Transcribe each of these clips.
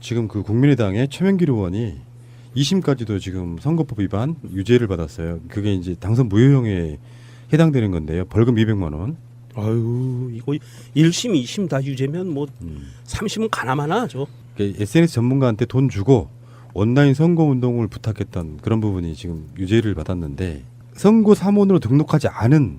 지금 그 국민의당의 최명길 의원이 2심까지도 지금 선거법 위반 유죄를 받았어요. 그게 이제 당선 무효형에 해당되는 건데요. 벌금 200만 원. 아유 이거 1심 2심 다 유죄면 뭐 3심은 가나마나 하죠. SNS 전문가한테 돈 주고 온라인 선거 운동을 부탁했던 그런 부분이 지금 유죄를 받았는데 선거 사무원으로 등록하지 않은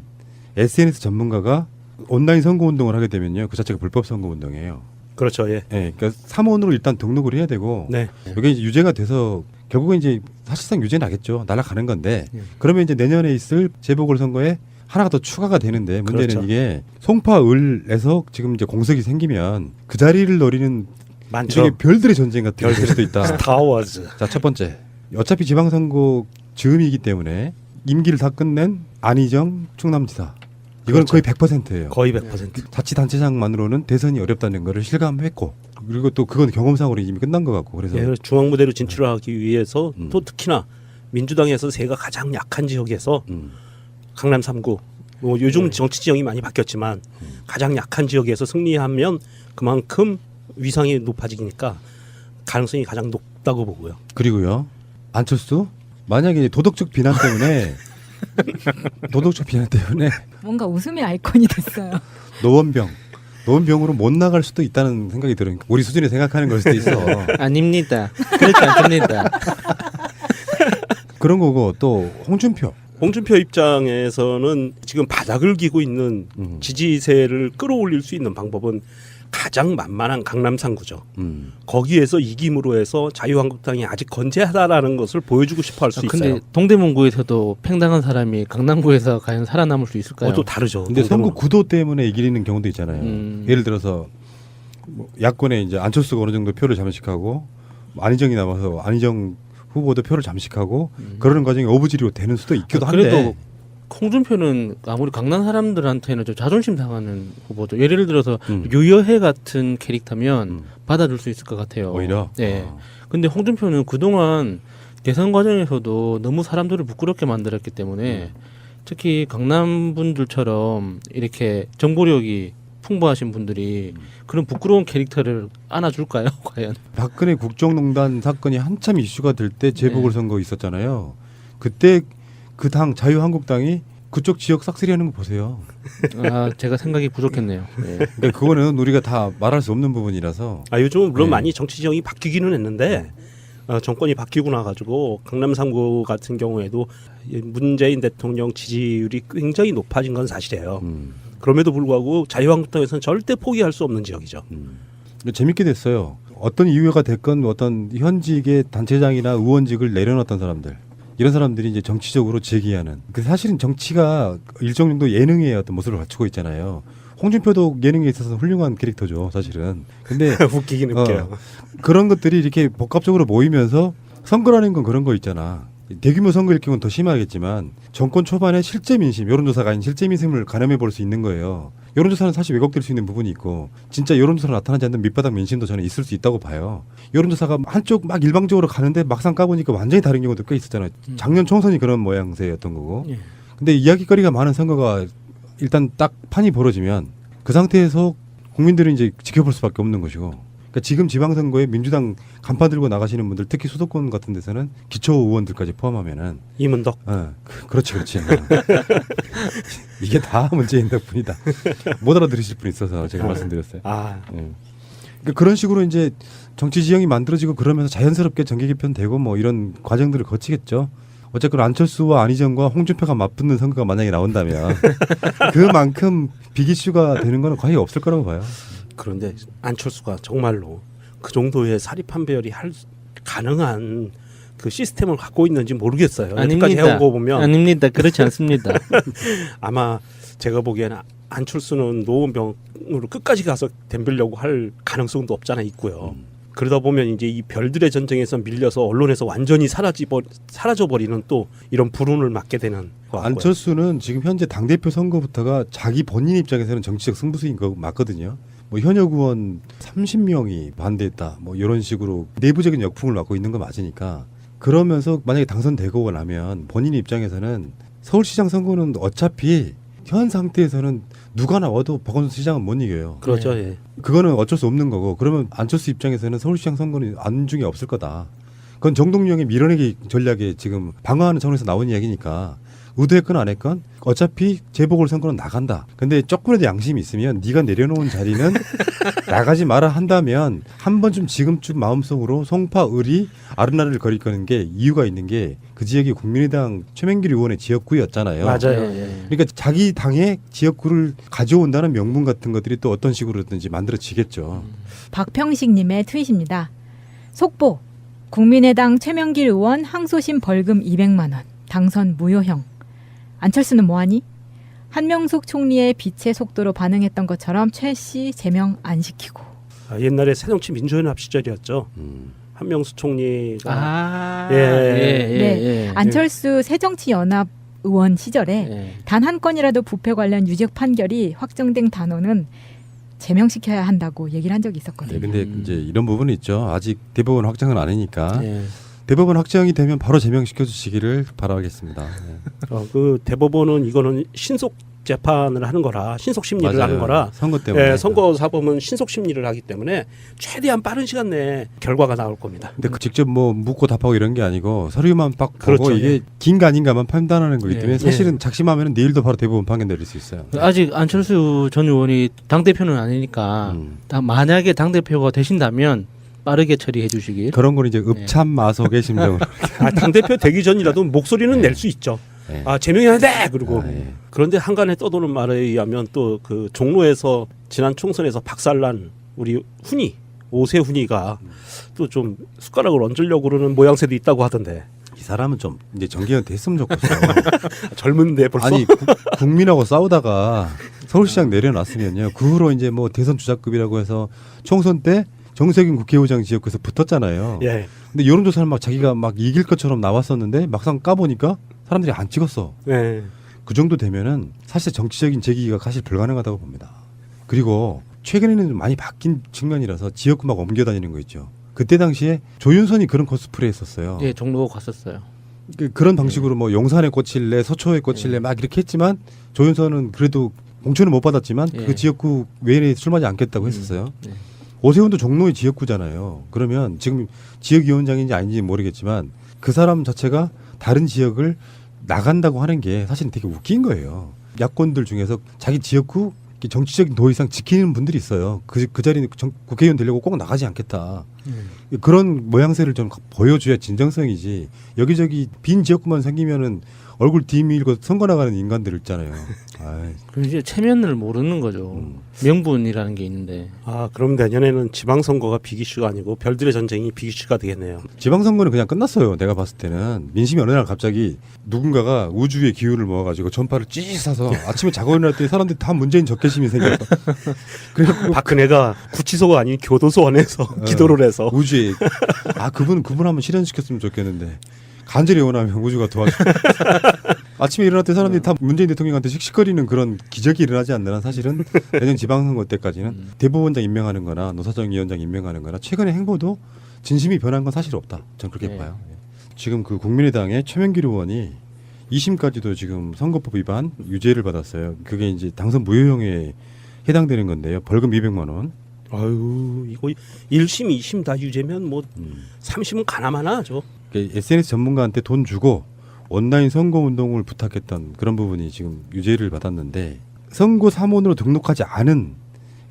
SNS 전문가가 온라인 선거 운동을 하게 되면요. 그 자체가 불법 선거 운동이에요. 그렇죠. 예. 네, 그러니까 사무원으로 일단 등록을 해야 되고 네. 이게 이제 유죄가 돼서 결국은 이제 사실상 유죄 나겠죠. 날아가는 건데 그러면 이제 내년에 있을 재보궐선거에 하나가 더 추가가 되는데 문제는 그렇죠. 이게 송파을에서 지금 이제 공석이 생기면 그 자리를 노리는 많죠. 일종의 별들의 전쟁 같은 게 될 수도 있다. 스타워즈. 자, 첫 번째. 어차피 지방선거 즈음이기 때문에 임기를 다 끝낸 안희정 충남지사. 이건 그렇죠. 거의 100%예요. 거의 100%. 자치단체장만으로는 대선이 어렵다는 거를 실감했고 그리고 또 그건 경험상으로 이미 끝난 것 같고 그래서 예, 중앙무대로 진출하기 위해서 음. 또 특히나 민주당에서 세가 가장 약한 지역에서 강남 3구 뭐 요즘 정치 지형이 많이 바뀌었지만 가장 약한 지역에서 승리하면 그만큼 위상이 높아지니까 가능성이 가장 높다고 보고요. 그리고요. 안철수 만약에 도덕적 비난 때문에 뭔가 웃음의 아이콘이 됐어요. 노원병으로 못 나갈 수도 있다는 생각이 들어요. 우리 수준에 생각하는 걸 수도 있어. 아닙니다. 그렇지 않습니다. 그런 거고 또 홍준표. 홍준표 입장에서는 지금 바닥을 기고 있는 지지세를 끌어올릴 수 있는 방법은 가장 만만한 강남 3구죠. 거기에서 이김으로 해서 자유한국당이 아직 건재하다라는 것을 보여주고 싶어 할 수 근데 있어요. 동대문구에서도 팽당한 사람이 강남구에서 과연 살아남을 수 있을까요? 또 다르죠. 근데 선거 구도 때문에 이기는 경우도 있잖아요. 예를 들어서 뭐 야권에 이제 안철수가 어느 정도 표를 잠식하고 안희정이 남아서 안희정 후보도 표를 잠식하고 그러는 과정이 오브지리로 되는 수도 있기도 한데. 그래도 홍준표는 아무리 강남 사람들한테는 좀 자존심 상하는 후보죠. 예를 들어서 유여해 같은 캐릭터면 받아줄 수 있을 것 같아요. 오히려. 네. 근데 홍준표는 그동안 대선 과정에서도 너무 사람들을 부끄럽게 만들었기 때문에 특히 강남 분들처럼 이렇게 정보력이 풍부하신 분들이 그런 부끄러운 캐릭터를 안아줄까요? 과연? 박근혜 국정농단 사건이 한참 이슈가 될 때 재보궐선거 있었잖아요. 그때 그 당 자유한국당이 그쪽 지역 싹쓸이하는 거 보세요. 아, 제가 생각이 부족했네요. 네. 그러니까 그거는 우리가 다 말할 수 없는 부분이라서. 요즘은 물론 네. 많이 정치 지형이 바뀌기는 했는데 정권이 바뀌고 나가지고 강남 3구 같은 경우에도 문재인 대통령 지지율이 굉장히 높아진 건 사실이에요. 그럼에도 불구하고 자유한국당에서는 절대 포기할 수 없는 지역이죠. 재밌게 됐어요. 어떤 이유가 됐건 어떤 현직의 단체장이나 의원직을 내려놨던 사람들. 이런 사람들이 이제 정치적으로 제기하는. 사실은 정치가 일정 정도 예능의 어떤 모습을 갖추고 있잖아요. 홍준표도 예능에 있어서 훌륭한 캐릭터죠, 사실은. 근데 웃기긴 웃겨요. 그런 것들이 이렇게 복합적으로 모이면서 선거라는 건 그런 거 있잖아. 대규모 선거일 경우는 더 심하겠지만 정권 초반에 실제 민심, 여론조사가 아닌 실제 민심을 가늠해 볼 수 있는 거예요. 여론조사는 사실 왜곡될 수 있는 부분이 있고 진짜 여론조사로 나타나지 않는 밑바닥 민심도 저는 있을 수 있다고 봐요. 여론조사가 한쪽 막 일방적으로 가는데 막상 까보니까 완전히 다른 경우도 꽤 있었잖아요. 작년 총선이 그런 모양새였던 거고. 예. 근데 이야기거리가 많은 선거가 일단 딱 판이 벌어지면 그 상태에서 국민들은 이제 지켜볼 수밖에 없는 것이고. 그러니까 지금 지방선거에 민주당 간판 들고 나가시는 분들 특히 수도권 같은 데서는 기초 의원들까지 포함하면은 이문덕. 그렇지. 이게 다 문재인 덕분이다. 못 알아들으실 분 있어서 제가 말씀드렸어요. 그러니까 그런 식으로 이제 정치 지형이 만들어지고 그러면서 자연스럽게 정계 개편되고 뭐 이런 과정들을 거치겠죠. 어쨌건 안철수와 안희정과 홍준표가 맞붙는 선거가 만약에 나온다면 그만큼 빅 이슈가 되는 건 거의 없을 거라고 봐요. 그런데 안철수가 정말로 그 정도의 사립 판별이 가능한 그 시스템을 갖고 있는지 모르겠어요. 여태까지 해온 거 보면 아닙니다. 그렇지 않습니다. 아마 제가 보기에는 안철수는 노원병으로 끝까지 가서 덤비려고 할 가능성도 없잖아 있고요. 그러다 보면 이제 이 별들의 전쟁에서 밀려서 언론에서 완전히 사라져버리는 또 이런 불운을 맞게 되는 것 같고요. 안철수는 지금 현재 당대표 선거부터가 자기 본인 입장에서는 정치적 승부수인 거 맞거든요. 뭐 현역 의원 30명이 반대했다. 뭐 이런 식으로 내부적인 역풍을 맞고 있는 거 맞으니까 그러면서 만약에 당선되고 나면 본인 입장에서는 서울시장 선거는 어차피 현 상태에서는 누가 나와도 박원순 시장은 못 이겨요. 그렇죠. 네. 예. 그거는 어쩔 수 없는 거고 그러면 안철수 입장에서는 서울시장 선거는 안중에 없을 거다. 그건 정동영의 밀어내기 전략에 지금 방어하는 차원에서 나온 이야기니까 의도했건 안 했건 어차피 재보궐선거는 나간다. 근데 조금이라도 양심이 있으면 네가 내려놓은 자리는 나가지 마라 한다면 한 번쯤 지금쯤 마음속으로 송파, 을이 아른아른을 거릴 거는 게 이유가 있는 게 그 지역이 국민의당 최명길 의원의 지역구였잖아요. 맞아요. 예. 그러니까 자기 당의 지역구를 가져온다는 명분 같은 것들이 또 어떤 식으로든지 만들어지겠죠. 박평식님의 트윗입니다. 속보 국민의당 최명길 의원 항소심 벌금 200만 원 당선 무효형. 안철수는 뭐하니? 한명숙 총리의 빛의 속도로 반응했던 것처럼 최 씨 제명 안 시키고. 옛날에 새정치 민주연합 시절이었죠. 한명수 총리가 네. 안철수 새정치연합 의원 시절에 예. 단 한 건이라도 부패 관련 유죄 판결이 확정된 단어는 제명시켜야 한다고 얘기를 한 적이 네, 있었거든요. 근데 이제 이런 부분이 있죠. 아직 대법원 확정은 아니니까 예. 대법원 확정이 되면 바로 제명시켜 주시기를 바라겠습니다. 네. 그 대법원은 이거는 신속 재판을 하는 거라 신속 심리를 맞아요. 하는 거라 선거 때문에. 선거 사법은 신속 심리를 하기 때문에 최대한 빠른 시간 내에 결과가 나올 겁니다. 근데 그 직접 뭐 묻고 답하고 이런 게 아니고 서류만 딱 보고 그렇죠. 이게 긴가 아닌가만 판단하는 거기 때문에 예. 사실은 작심하면 내일도 바로 대법원 판결 내릴 수 있어요. 아직 안철수 전 의원이 당 대표는 아니니까 만약에 당 대표가 되신다면 빠르게 처리해 주시길. 그런 건 이제 읍참 마속의 심정으로. 당 대표 되기 전이라도 목소리는 낼 수 있죠. 네. 제명해야 돼. 그리고 예. 그런데 한간에 떠도는 말에 의하면 또 그 종로에서 지난 총선에서 박살난 우리 훈이 오세훈이가 또 좀 숟가락을 얹으려고 그러는 모양새도 있다고 하던데. 이 사람은 좀 이제 정기현 됐으면 좋겠어. 젊은데 벌써. 아니 국민하고 싸우다가 서울시장 내려놨으면요. 그 후로 이제 뭐 대선 주자급이라고 해서 총선 때 정세균 국회의장 지역구에서 붙었잖아요. 예. 근데 여론조사를 막 자기가 막 이길 것처럼 나왔었는데 막상 까보니까 사람들이 안 찍었어. 예. 그 정도 되면은 사실 정치적인 재기가 사실 불가능하다고 봅니다. 그리고 최근에는 좀 많이 바뀐 측면이라서 지역구 막 옮겨다니는 거 있죠. 그때 당시에 조윤선이 그런 코스프레 했었어요. 예, 종로 갔었어요. 그런 방식으로 뭐 용산에 꽂힐래 서초에 꽂힐래 막 이렇게 했지만 조윤선은 그래도 공천을 못 받았지만 예. 그 지역구 외에 출마하지 않겠다고 했었어요. 네. 오세훈도 종로의 지역구잖아요. 그러면 지금 지역위원장인지 아닌지 모르겠지만 그 사람 자체가 다른 지역을 나간다고 하는 게 사실은 되게 웃긴 거예요. 야권들 중에서 자기 지역구 정치적인 도의상 지키는 분들이 있어요. 그 자리는 국회의원 되려고 꼭 나가지 않겠다. 그런 모양새를 좀 보여줘야 진정성이지. 여기저기 빈 지역구만 생기면은 얼굴 뒤밀고 선거 나가는 인간들 있잖아요. 아이, 그 이제 체면을 모르는 거죠. 명분이라는 게 있는데. 그럼 내년에는 지방선거가 빅이슈가 아니고 별들의 전쟁이 빅이슈가 되겠네요. 지방선거는 그냥 끝났어요. 내가 봤을 때는 민심이 어느 날 갑자기 누군가가 우주의 기운을 모아가지고 전파를 찌 사서 아침에 자고 일어날 때 사람들이 다 문재인 적개심이 생겼어. 그래서 박근혜가 구치소가 아닌 교도소 안에서 기도를 해서 우주에 그분 한번 실현시켰으면 좋겠는데 간절히 원하면 우주가 도와줘. 아침에 일어날 때 사람들이 다 문재인 대통령한테 씩씩거리는 그런 기적이 일어나지 않는 한 사실은 내년 지방선거 때까지는 대법원장 임명하는 거나 노사정위원장 임명하는 거나 최근의 행보도 진심이 변한 건 사실 없다. 전 그렇게 네. 봐요. 지금 그 국민의당의 최명길 의원이 2심까지도 지금 선거법 위반 유죄를 받았어요. 그게 이제 당선 무효형에 해당되는 건데요. 벌금 200만 원. 아유 이거 1심 2심 다 유죄면 뭐 3심은 가나마나 하죠. SNS 전문가한테 돈 주고 온라인 선거 운동을 부탁했던 그런 부분이 지금 유죄를 받았는데 선거 사무원으로 등록하지 않은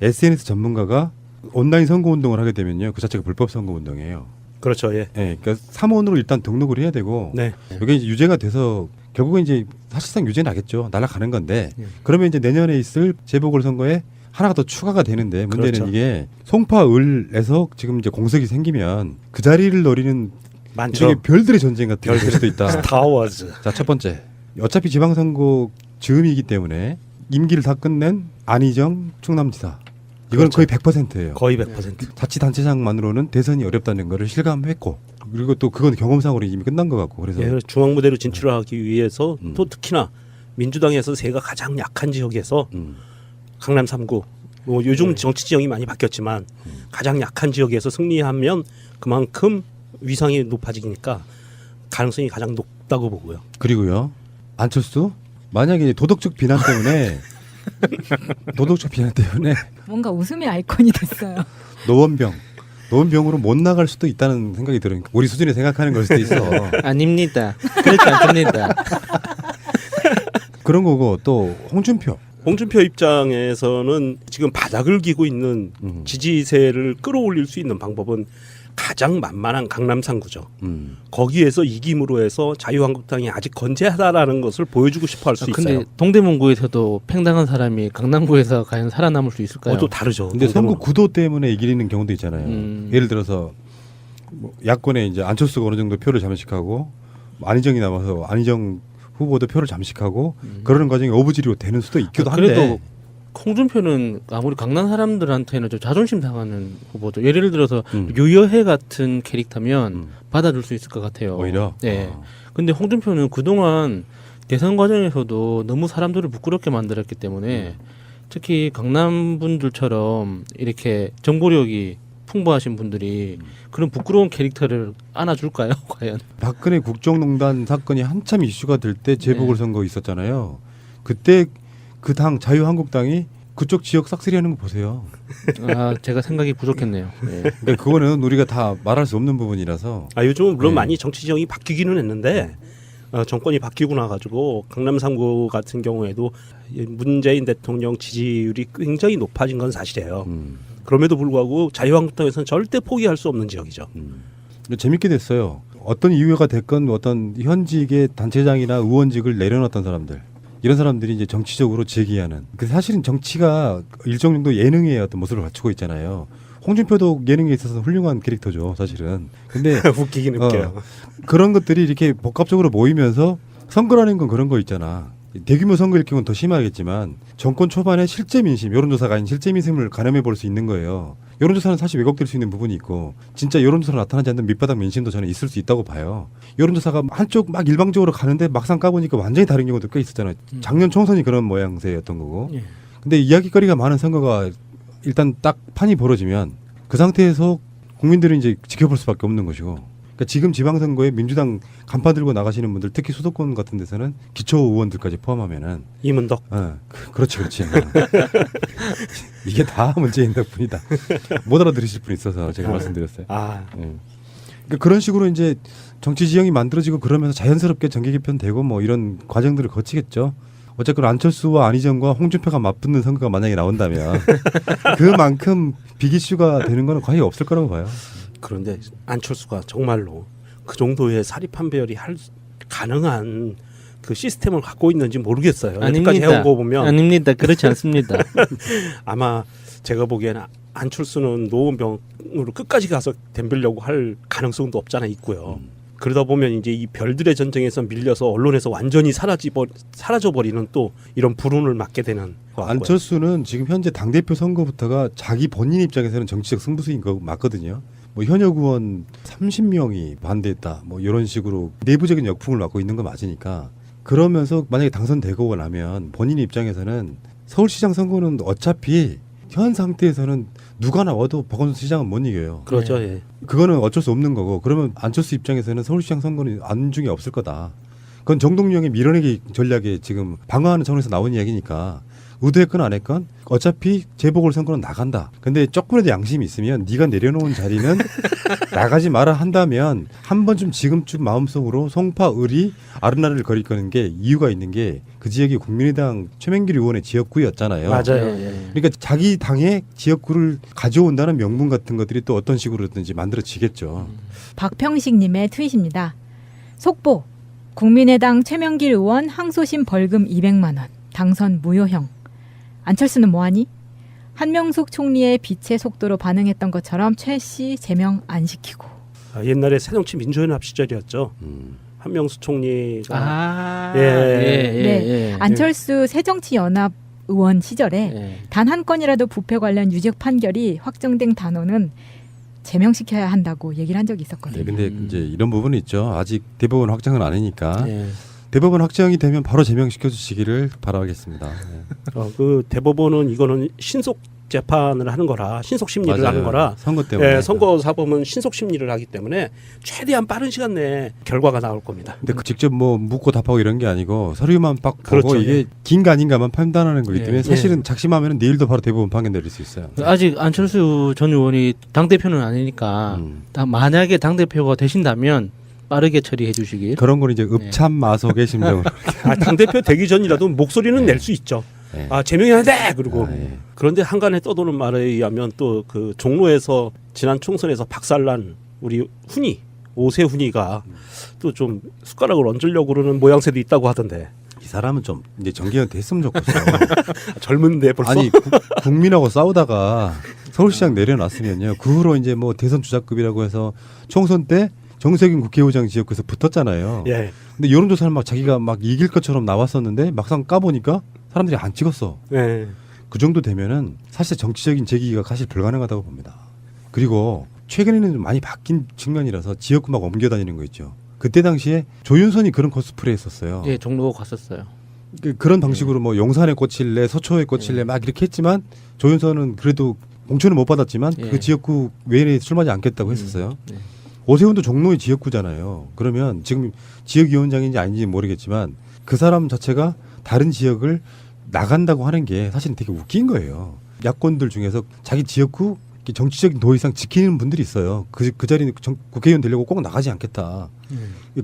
SNS 전문가가 온라인 선거 운동을 하게 되면요. 그 자체가 불법 선거 운동이에요. 그렇죠. 예. 예, 그러니까 사무원으로 일단 등록을 해야 되고 네. 이게 이제 유죄가 돼서 결국은 이제 사실상 유죄 나겠죠. 날아가는 건데 그러면 이제 내년에 있을 재보궐선거에 하나가 더 추가가 되는데 문제는 그렇죠. 이게 송파을에서 지금 이제 공석이 생기면 그 자리를 노리는 많죠. 이게 별들의 전쟁 같은 게 될 수도 있다. 스타워즈. 자, 첫 번째. 어차피 지방선거 즈음이기 때문에 임기를 다 끝낸 안희정 충남지사. 이건 그렇죠. 거의 100%예요. 거의 100%. 자치단체장만으로는 대선이 어렵다는 거를 실감했고 그리고 또 그건 경험상으로 이미 끝난 것 같고 그래서 예, 중앙무대로 진출하기 위해서 음. 또 특히나 민주당에서 세가 가장 약한 지역에서 강남 3구 뭐 요즘 정치 지형이 많이 바뀌었지만 가장 약한 지역에서 승리하면 그만큼 위상이 높아지니까 가능성이 가장 높다고 보고요. 그리고요. 안철수 만약에 도덕적 비난 때문에 도덕적 비난 때문에 뭔가 웃음의 아이콘이 됐어요. 노원병으로 못 나갈 수도 있다는 생각이 들어요. 우리 수준에 생각하는 걸 수도 있어. 아닙니다. 그렇지 않습니다. 그런 거고 또 홍준표. 홍준표 입장에서는 지금 바닥을 기고 있는 지지세를 끌어올릴 수 있는 방법은 가장 만만한 강남 3구죠. 거기에서 이김으로 해서 자유한국당이 아직 건재하다라는 것을 보여주고 싶어 할 수 근데 있어요. 동대문구에서도 팽당한 사람이 강남구에서 과연 살아남을 수 있을까요? 또 다르죠. 근데 선거 구도 때문에 이기는 경우도 있잖아요. 예를 들어서 뭐 야권에 이제 안철수가 어느 정도 표를 잠식하고 안희정이 남아서 안희정 후보도 표를 잠식하고 그러는 과정이 어부지리로 되는 수도 있기도 한데. 그래도 홍준표는 아무리 강남 사람들한테는 좀 자존심 상하는 후보죠. 예를 들어서 유여해 같은 캐릭터면 받아줄 수 있을 것 같아요. 오히려. 네. 근데 홍준표는 그동안 대선 과정에서도 너무 사람들을 부끄럽게 만들었기 때문에 특히 강남 분들처럼 이렇게 정보력이 풍부하신 분들이 그런 부끄러운 캐릭터를 안아줄까요? 과연? 박근혜 국정농단 사건이 한참 이슈가 될 때 재보궐선거 있었잖아요. 그때 그 당 자유한국당이 그쪽 지역 싹쓸이하는 거 보세요. 아, 제가 생각이 부족했네요. 네. 근데 그거는 우리가 다 말할 수 없는 부분이라서. 요즘은 물론 네. 많이 정치 지형이 바뀌기는 했는데 정권이 바뀌고 나가지고 강남 3구 같은 경우에도 문재인 대통령 지지율이 굉장히 높아진 건 사실이에요. 그럼에도 불구하고 자유한국당에서는 절대 포기할 수 없는 지역이죠. 재밌게 됐어요. 어떤 이유가 됐건 어떤 현직의 단체장이나 의원직을 내려놨던 사람들. 이런 사람들이 이제 정치적으로 제기하는. 사실은 정치가 일정 정도 예능의 어떤 모습을 갖추고 있잖아요. 홍준표도 예능에 있어서 훌륭한 캐릭터죠, 사실은. 근데 웃기긴 웃겨요. 그런 것들이 이렇게 복합적으로 모이면서 선거라는 건 그런 거 있잖아. 대규모 선거일 경우는 더 심하겠지만 정권 초반에 실제 민심, 여론조사가 아닌 실제 민심을 가늠해 볼 수 있는 거예요. 여론조사는 사실 왜곡될 수 있는 부분이 있고 진짜 여론조사로 나타나지 않는 밑바닥 민심도 저는 있을 수 있다고 봐요. 여론조사가 한쪽 막 일방적으로 가는데 막상 까보니까 완전히 다른 경우도 꽤 있었잖아요. 작년 총선이 그런 모양새였던 거고. 예. 근데 이야기거리가 많은 선거가 일단 딱 판이 벌어지면 그 상태에서 국민들은 이제 지켜볼 수밖에 없는 것이고. 그러니까 지금 지방선거에 민주당 간판 들고 나가시는 분들 특히 수도권 같은 데서는 기초 의원들까지 포함하면은 이문덕. 그렇지. 이게 다 문재인 덕분이다. 못 알아들으실 분이 있어서 제가 말씀드렸어요. 그러니까 그런 식으로 이제 정치 지형이 만들어지고 그러면서 자연스럽게 정계 개편되고 뭐 이런 과정들을 거치겠죠. 어쨌거나 안철수와 안희정과 홍준표가 맞붙는 선거가 만약에 나온다면 그만큼 빅이슈가 되는 건 거의 없을 거라고 봐요. 그런데 안철수가 정말로 그 정도의 사리 판별이 가능한 그 시스템을 갖고 있는지 모르겠어요. 여기까지 해온 거 보면 아닙니다. 그렇지 않습니다. 아마 제가 보기에는 안철수는 노원병으로 끝까지 가서 덤비려고 할 가능성도 없잖아 있고요. 그러다 보면 이제 이 별들의 전쟁에서 밀려서 언론에서 완전히 사라져버리는 또 이런 불운을 맞게 되는 것 같고요. 안철수는 지금 현재 당대표 선거부터가 자기 본인 입장에서는 정치적 승부수인 거 맞거든요. 뭐 현역 의원 30명이 반대했다. 뭐 이런 식으로 내부적인 역풍을 맞고 있는 거 맞으니까 그러면서 만약에 당선되고 나면 본인 입장에서는 서울시장 선거는 어차피 현 상태에서는 누가 나와도 박원순 시장은 못 이겨요. 그렇죠. 예. 그거는 어쩔 수 없는 거고 그러면 안철수 입장에서는 서울시장 선거는 안중에 없을 거다. 그건 정동영의 밀어내기 전략에 지금 방어하는 차원에서 나온 이야기니까 의도했건 안 했건 어차피 재보궐선거는 나간다. 근데 조금이라도 양심이 있으면 네가 내려놓은 자리는 나가지 마라 한다면 한 번쯤 지금쯤 마음속으로 송파, 을이 아른아를 거릴 거는 게 이유가 있는 게 그 지역이 국민의당 최명길 의원의 지역구였잖아요. 맞아요. 그러니까 자기 당의 지역구를 가져온다는 명분 같은 것들이 또 어떤 식으로든지 만들어지겠죠. 박평식님의 트윗입니다. 속보. 국민의당 최명길 의원 항소심 벌금 200만 원. 당선 무효형. 안철수는 뭐하니? 한명숙 총리의 빛의 속도로 반응했던 것처럼 최 씨 제명 안 시키고. 옛날에 새정치 민주연합 시절이었죠. 한명숙 총리가 네. 안철수 새정치연합 의원 시절에 단 한 건이라도 부패 관련 유죄 판결이 확정된 단어는 제명시켜야 한다고 얘기를 한 적이 있었거든요. 네, 근데 이제 이런 부분이 있죠. 아직 대법원 확정은 아니니까. 대법원 확정이 되면 바로 제명시켜 주시기를 바라겠습니다. 그 대법원은 이거는 신속 재판을 하는 거라 신속 심리를 맞아요. 하는 거라 선거 때문에. 예, 선거 사범은 신속 심리를 하기 때문에 최대한 빠른 시간 내에 결과가 나올 겁니다. 근데 그 직접 뭐 묻고 답하고 이런 게 아니고 서류만 딱 보고 그렇죠. 이게 긴가 아닌가만 판단하는 거기 때문에 예. 사실은 작심하면 내일도 바로 대법원 판결 내릴 수 있어요. 아직 안철수 전 의원이 당 대표는 아니니까 만약에 당 대표가 되신다면 빠르게 처리해 주시길. 그런 건 이제 읍참마속의 심정으로. 당대표 되기 전이라도 목소리는 낼 수 있죠. 예. 제명해야 돼. 그리고 아, 예. 그런데 한간에 떠도는 말에 의하면 또 그 종로에서 지난 총선에서 박살난 우리 훈이 오세훈이가 또 좀 숟가락을 얹으려고 그러는 모양새도 있다고 하던데. 이 사람은 좀 이제 정계현 됐으면 좋겠어. 젊은데 벌써 아니 국민하고 싸우다가 서울시장 내려놨으면요. 그 후로 이제 뭐 대선 주자급이라고 해서 총선 때 정세균 국회의장 지역구에서 붙었잖아요. 예. 근데 여론조사는 막 자기가 막 이길 것처럼 나왔었는데 막상 까보니까 사람들이 안 찍었어. 예. 그 정도 되면은 사실 정치적인 재기가 사실 불가능하다고 봅니다. 그리고 최근에는 좀 많이 바뀐 측면이라서 지역구 막 옮겨다니는 거 있죠. 그때 당시에 조윤선이 그런 코스프레 했었어요. 예, 종로 갔었어요. 그런 방식으로 뭐 용산에 꽂힐래 서초에 꽂힐래 막 이렇게 했지만 조윤선은 그래도 공천을 못 받았지만 예. 그 지역구 외에 출마하지 않겠다고 했었어요. 네. 오세훈도 종로의 지역구잖아요. 그러면 지금 지역위원장인지 아닌지 모르겠지만 그 사람 자체가 다른 지역을 나간다고 하는 게 사실은 되게 웃긴 거예요. 야권들 중에서 자기 지역구 정치적인 도의상 지키는 분들이 있어요. 그 자리는 국회의원 되려고 꼭 나가지 않겠다.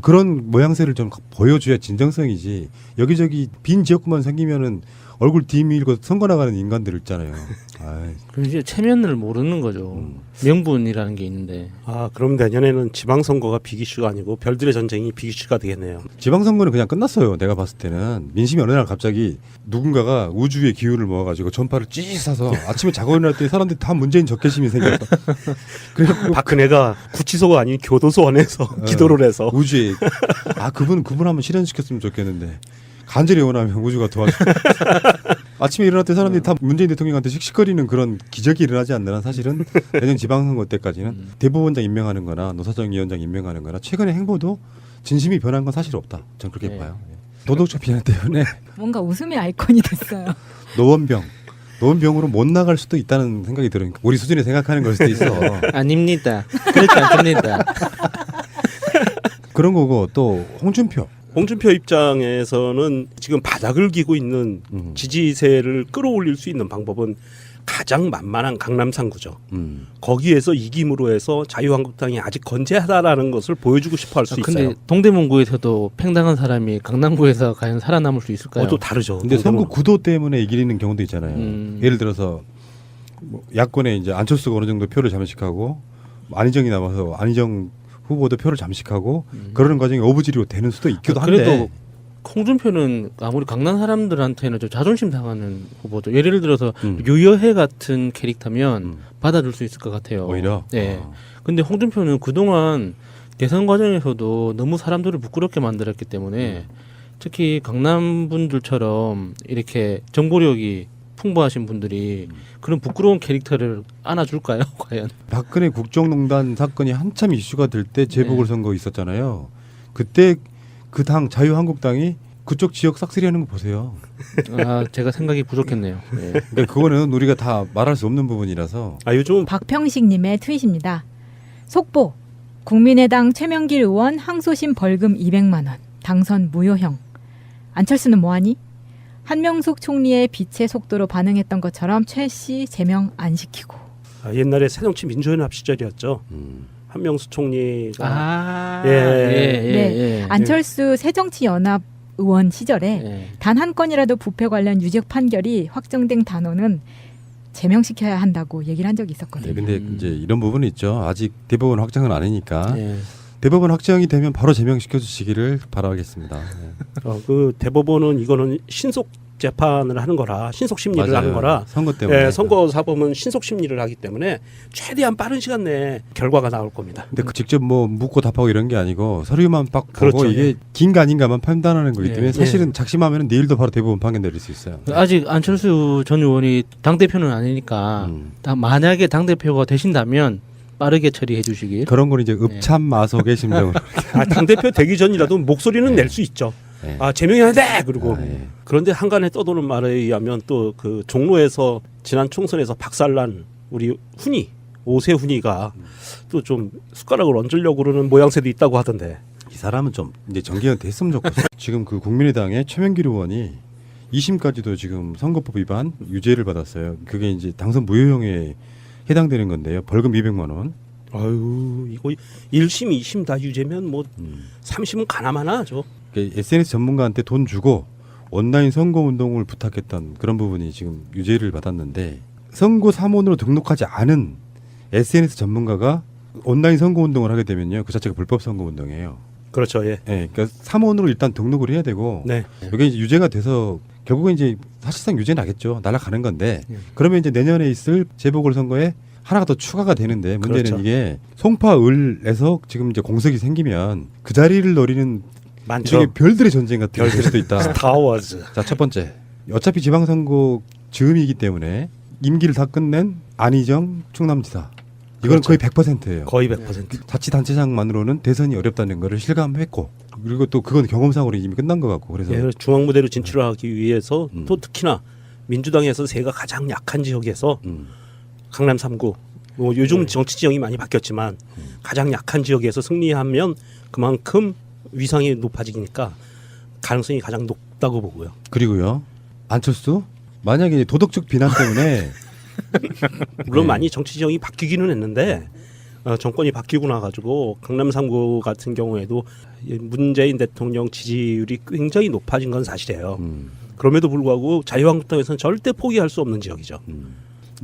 그런 모양새를 좀 보여줘야 진정성이지. 여기저기 빈 지역구만 생기면은 얼굴 뒤밀고 선거 나가는 인간들 있잖아요. 아이, 그럼 이제 체면을 모르는 거죠. 명분이라는 게 있는데. 그럼 내년에는 지방선거가 빅이슈가 아니고 별들의 전쟁이 빅이슈가 되겠네요. 지방선거는 그냥 끝났어요. 내가 봤을 때는 민심이 어느 날 갑자기 누군가가 우주의 기운을 모아가지고 전파를 찌 사서 아침에 자고 일어났더니 사람들이 다 문재인 적개심이 생겼다. 그래갖고 박근혜가 구치소가 아닌 교도소 안에서 기도를 해서 우주에 그분 한번 실현시켰으면 좋겠는데 간절히 원하면 우주가 도와줘. 아침에 일어났더니 사람들이 다 문재인 대통령한테 씩씩거리는 그런 기적이 일어나지 않는 한 사실은 내년 지방선거 때까지는 대법원장 임명하는 거나 노사정위원장 임명하는 거나 최근의 행보도 진심이 변한 건 사실 없다. 저는 그렇게 네. 봐요. 도덕적 비난 때문에 뭔가 웃음의 아이콘이 됐어요. 노원병으로 못 나갈 수도 있다는 생각이 들어요. 우리 수준에 생각하는 걸 수도 있어. 아닙니다. 그렇지 않습니다. 그런 거고 또 홍준표 입장에서는 지금 바닥을 기고 있는 지지세를 끌어올릴 수 있는 방법은 가장 만만한 강남 3구죠. 거기에서 이김으로 해서 자유한국당이 아직 건재하다라는 것을 보여주고 싶어 할 수 근데 있어요. 동대문구에서도 팽당한 사람이 강남구에서 과연 살아남을 수 있을까요? 또 다르죠. 근데 선거 구도 때문에 이기는 경우도 있잖아요. 예를 들어서 뭐 야권에 이제 안철수가 어느 정도 표를 잠식하고 안희정이 남아서 안희정 후보도 표를 잠식하고 그러는 과정이 어부지리로 되는 수도 있기도 한데. 그래도 홍준표는 아무리 강남 사람들한테는 좀 자존심 상하는 후보죠. 예를 들어서 유여해 같은 캐릭터면 받아줄 수 있을 것 같아요. 오히려. 네. 근데 홍준표는 그동안 대선 과정에서도 너무 사람들을 부끄럽게 만들었기 때문에 특히 강남 분들처럼 이렇게 정보력이 풍부하신 분들이 그런 부끄러운 캐릭터를 안아줄까요? 과연? 박근혜 국정농단 사건이 한참 이슈가 될 때 재보궐선거 있었잖아요. 그때 그 당 자유한국당이 그쪽 지역 싹쓸이하는 거 보세요. 제가 생각이 부족했네요. 네. 그러니까 그거는 우리가 다 말할 수 없는 부분이라서. 요즘 박평식님의 트윗입니다. 속보 국민의당 최명길 의원 항소심 벌금 200만 원 당선 무효형. 안철수는 뭐하니? 한명숙 총리의 빛의 속도로 반응했던 것처럼 최 씨 제명 안 시키고. 옛날에 새정치 민주연합 시절이었죠. 한명수 총리가 네. 안철수 새정치연합 의원 시절에 단 한 건이라도 부패 관련 유죄 판결이 확정된 단어는 제명시켜야 한다고 얘기를 한 적이 있었거든요. 근데 이제 이런 부분이 있죠. 아직 대법원 확정은 아니니까. 네. 대법원 확정이 되면 바로 제명시켜 주시기를 바라겠습니다. 네. 그 대법원은 이거는 신속 재판을 하는 거라 신속 심리를 맞아요. 하는 거라 선거 때문에. 선거 사범은 신속 심리를 하기 때문에 최대한 빠른 시간 내에 결과가 나올 겁니다. 근데 그 직접 뭐 묻고 답하고 이런 게 아니고 서류만 딱 보고 그렇죠. 이게 긴가 아닌가만 판단하는 거기 때문에 예. 사실은 작심하면 내일도 바로 대법원 판결 내릴 수 있어요. 아직 안철수 전 의원이 당 대표는 아니니까 만약에 당 대표가 되신다면 빠르게 처리해 주시길. 그런 건 이제 읍참마속의 심정으로. 당대표 되기 전이라도 목소리는 낼 수 있죠. 예. 아 제명해야 돼. 그리고 예. 그런데 한간에 떠도는 말에 의하면 또 그 종로에서 지난 총선에서 박살난 우리 훈이 오세훈이가 또 좀 숟가락을 얹으려고 그러는 모양새도 있다고 하던데. 이 사람은 좀 이제 정기한테 했으면 좋겠어. 지금 그 국민의당의 최명길 의원이 2심까지도 지금 선거법 위반 유죄를 받았어요. 그게 이제 당선 무효형에 해당되는 건데요. 벌금 200만 원. 아유 이거 1심 2심 다 유죄면 뭐 3심은 가나마나 하죠. SNS 전문가한테 돈 주고 온라인 선거 운동을 부탁했던 그런 부분이 지금 유죄를 받았는데 선거 사무원으로 등록하지 않은 SNS 전문가가 온라인 선거 운동을 하게 되면요. 그 자체가 불법 선거 운동이에요. 그렇죠. 예. 예, 그러니까 사무원으로 일단 등록을 해야 되고 네. 이게 이제 유죄가 돼서 결국은 이제 사실상 유죄 나겠죠. 날아가는 건데 그러면 이제 내년에 있을 재보궐선거에 하나가 더 추가가 되는데 문제는 그렇죠. 이게 송파을에서 지금 이제 공석이 생기면 그 자리를 노리는 많죠. 일종의 별들의 전쟁 같은 게 될 수도 있다. 스타워즈. 자, 첫 번째. 어차피 지방선거 즈음이기 때문에 임기를 다 끝낸 안희정 충남지사. 이건 그렇죠. 거의 100%예요. 거의 100%. 자치단체장만으로는 대선이 어렵다는 것을 실감했고 그리고 또 그건 경험상으로 이미 끝난 것 같고 그래서 예, 중앙무대로 진출하기 위해서 음. 또 특히나 민주당에서 세가 가장 약한 지역에서 강남 3구 뭐 요즘 정치 지형이 많이 바뀌었지만 가장 약한 지역에서 승리하면 그만큼 위상이 높아지니까 가능성이 가장 높다고 보고요. 그리고요. 안철수 만약에 이제 도덕적 비난 때문에 물론 네. 많이 정치 지형이 바뀌기는 했는데 정권이 바뀌고 나가지고 강남 3구 같은 경우에도 문재인 대통령 지지율이 굉장히 높아진 건 사실이에요. 그럼에도 불구하고 자유한국당에서는 절대 포기할 수 없는 지역이죠.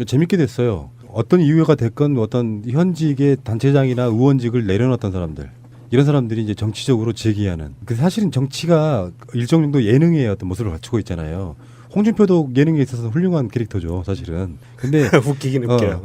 재밌게 됐어요. 어떤 이유가 됐건 어떤 현직의 단체장이나 의원직을 내려놨던 사람들 이런 사람들이 이제 정치적으로 제기하는 그 사실은 정치가 일정 정도 예능의 어떤 모습을 갖추고 있잖아요. 홍준표도 예능에 있어서 훌륭한 캐릭터죠, 사실은. 근데 웃기긴 웃겨요.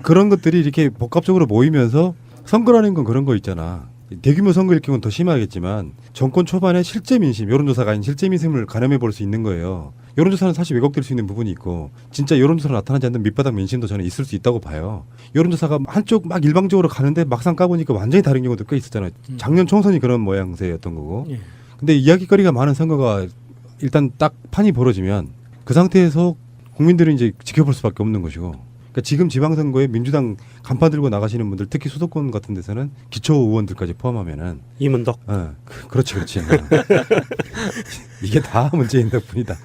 그런 것들이 이렇게 복합적으로 모이면서 선거라는 건 그런 거 있잖아. 대규모 선거일 경우는 더 심하겠지만 정권 초반에 실제 민심, 여론조사가 아닌 실제 민심을 가늠해 볼 수 있는 거예요. 여론조사는 사실 왜곡될 수 있는 부분이 있고 진짜 여론조사로 나타나지 않는 밑바닥 민심도 저는 있을 수 있다고 봐요. 여론조사가 한쪽 막 일방적으로 가는데 막상 까보니까 완전히 다른 경우도 꽤 있었잖아요. 작년 총선이 그런 모양새였던 거고. 예. 근데 이야기거리가 많은 선거가 일단 딱 판이 벌어지면 그 상태에서 국민들은 이제 지켜볼 수밖에 없는 것이고. 그러니까 지금 지방선거에 민주당 간판 들고 나가시는 분들 특히 수도권 같은 데서는 기초 의원들까지 포함하면은 이문덕. 그렇지. 이게 다 문재인 덕분이다.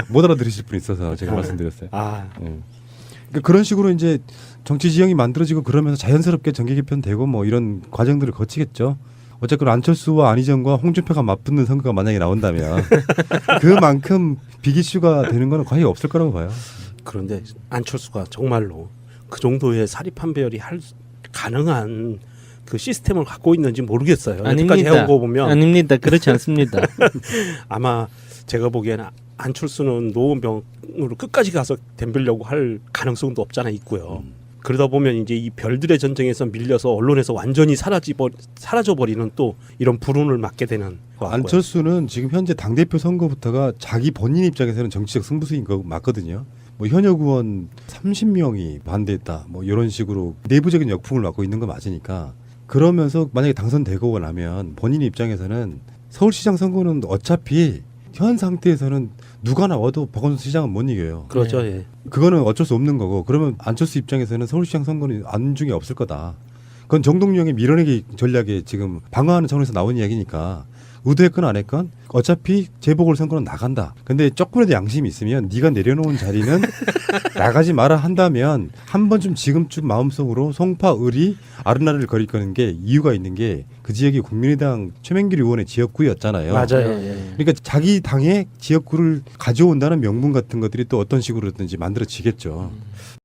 못 알아들으실 분 있어서 제가 말씀드렸어요. 그러니까 그런 식으로 이제 정치 지형이 만들어지고 그러면서 자연스럽게 정계 개편되고 뭐 이런 과정들을 거치겠죠. 어쨌든 안철수와 안희정과 홍준표가 맞붙는 선거가 만약에 나온다면 그만큼 빅 이슈가 되는 건 거의 없을 거라고 봐요. 그런데 안철수가 정말로 그 정도의 사립 판별이 가능한 그 시스템을 갖고 있는지 모르겠어요. 여태까지 아닙니다. 해온 거 보면 아닙니다. 그렇지 않습니다. 아마 제가 보기에는 안철수는 노원병으로 끝까지 가서 덤비려고 할 가능성도 없잖아 있고요. 그러다 보면 이제 이 별들의 전쟁에서 밀려서 언론에서 완전히 사라져버리는 또 이런 불운을 맞게 되는 것 같고요. 안철수는 지금 현재 당대표 선거부터가 자기 본인 입장에서는 정치적 승부수인 거 맞거든요. 뭐 현역 의원 30명이 반대했다. 뭐 이런 식으로 내부적인 역풍을 맞고 있는 거 맞으니까 그러면서 만약에 당선되고 나면 본인 입장에서는 서울시장 선거는 어차피 현 상태에서는 누가 나와도 박원순 시장은 못 이겨요. 그렇죠. 예. 그거는 어쩔 수 없는 거고 그러면 안철수 입장에서는 서울시장 선거는 안중에 없을 거다. 그건 정동영의 밀어내기 전략에 지금 방어하는 차원에서 나온 이야기니까 의도했건 안 했건 어차피 재보궐선거는 나간다. 근데 조금이라도 양심이 있으면 네가 내려놓은 자리는 나가지 마라 한다면 한 번쯤 지금쯤 마음속으로 송파을이 아른아른을 거릴 거는 게 이유가 있는 게 그 지역이 국민의당 최명길 의원의 지역구였잖아요. 맞아요. 그러니까 자기 당의 지역구를 가져온다는 명분 같은 것들이 또 어떤 식으로든지 만들어지겠죠.